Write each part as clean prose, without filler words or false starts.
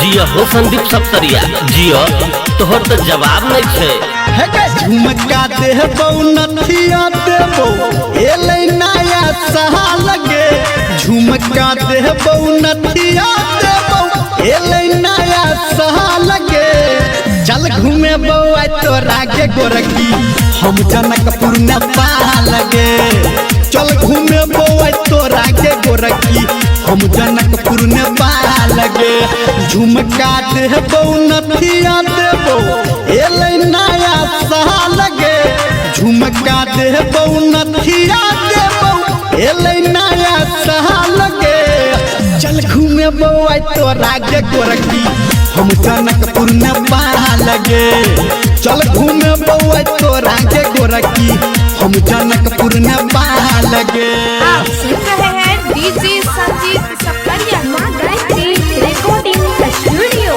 जिया हो संदीप सप्तरिया जिया तोहर तो जवाब नहीं छे। झुमका देबो नथिया देबो एले नया सहा लगे। झुमका देबो नथिया देबो एले नया सहा लगे। चल घूमे बउआ तोरा के गोरकी हम जनकपुर न पा लगे। चल घूमे बउआ तोरा के गोरकी हम जनकपुर न पा लगे। झुमका देबो नथिया देबो एले नया सहा लगे। झुमका देबो नथिया देबो एले नया सहा लगे। चल घूमे बउआ तोरा के गोरकी हम जनकपुर न पा लगे। चल घूमे बउआ तोरा के गोरकी हम जनकपुर न पा लगे। आप सुन रहे हैं DJ Sanjeet Saptariya Gayatri recording studio.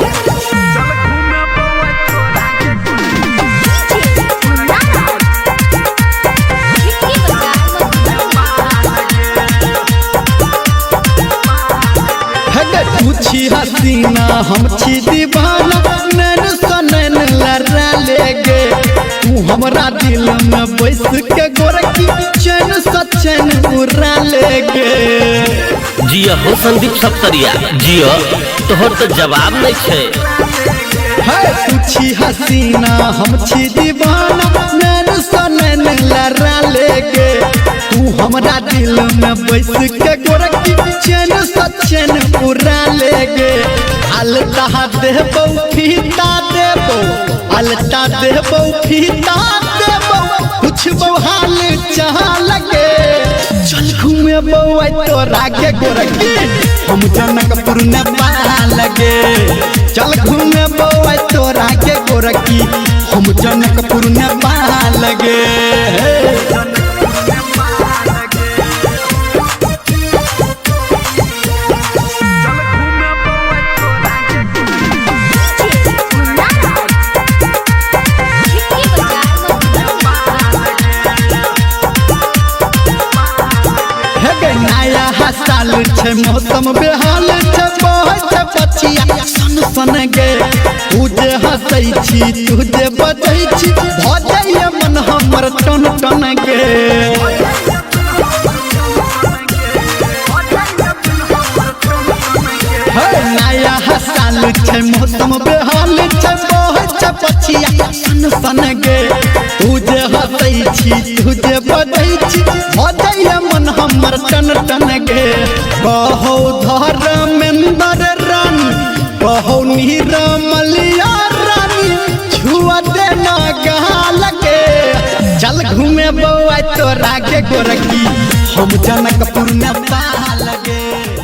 पूछी हसीना हम छी दीवाना नैन सनैन लड़ा लेगे। तू हमरा दिल में बैस के गोरकी चैन सचैन उड़ा लेगे। जिया हो संदीप सप्तरिया जिया तोहर तो जवाब नहीं छे। पूछी हसीना हम छी दीवाना नैन सनैन लड़ा लेगे। तू हमरा दिल में बैस के गोरकी चैन सचैन उड़ा लेगे। अलता देबो फीता देबो अलता देबो फीता देबो पूछबो हाल चाह लगे। चल घूमे बउआ तोरा के गोरकी हम जनकपुर न पा लगे। चल घूमे बउआ तोरा के गोरकी हम जनकपुर न पा लगे। नया साल छे मौसम बेहाल छे बहुत छे पछिया सन सन गे। तुझे हंसै छी तुझे बजै छी भजैया मन हमर टन टन गे। नया साल छे मौसम बेहाल छे बहुत छे पछिया सन सन गे। तुझे हंसै छी तुझे बजै छी भजैया मन हमर टन टन गे। कहो धर्मेंद्र रानी कहो नीरमलिया रानी छुआ देना गहा लगे। चल घूमे बउआ तोरा के गोरकी हम जनकपुर न पा लगे।